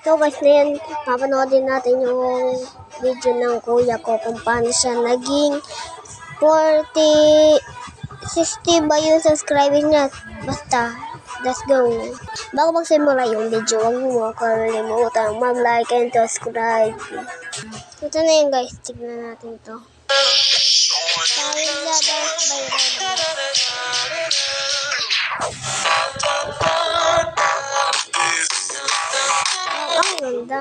So guys, ngayon papanoodin natin yung video ng kuya ko kung paano siya naging 60 ba yung subscribers niya. Basta, let's go. Bago magsimula yung video, huwag mo kalimutan mag-like and subscribe. Ito na yun guys, tignan natin to. Ang ganda.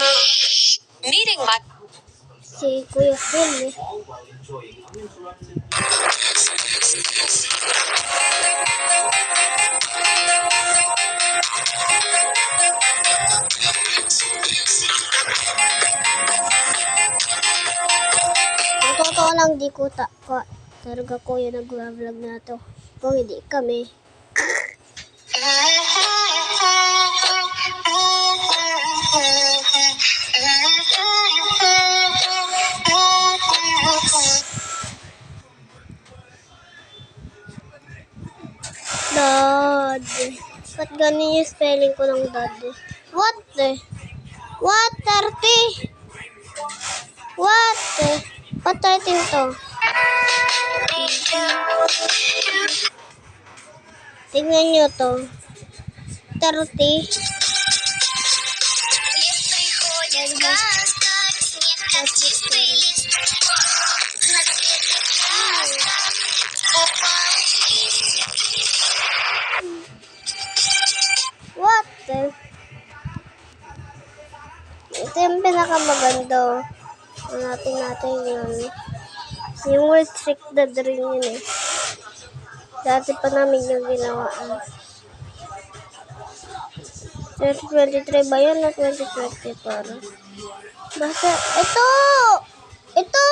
Meeting my Si Kuya Phil eh. Ang totoo lang di ko talaga kuya nag-vlog na to. Kung hindi kami. Dad. Ba't ganun yung spelling ko ng dad? What the? What 30? What the? What 13 to? Tingnan nyo to. 30. What the? Ito yung pinakamaganda. Hanapin natin yun. Yung restricted rin yun eh. Dati pa namin yung ginawa. 2023 ba yun o 2024? Basta, ito! Ito!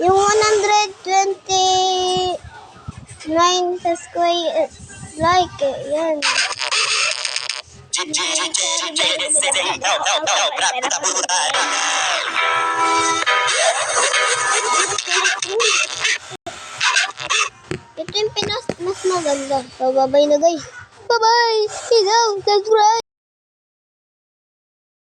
Yung 129 sa square like, yan. Ito yung mas maganda. So, bye-bye na guys. Bye-bye! Peace out! Subscribe!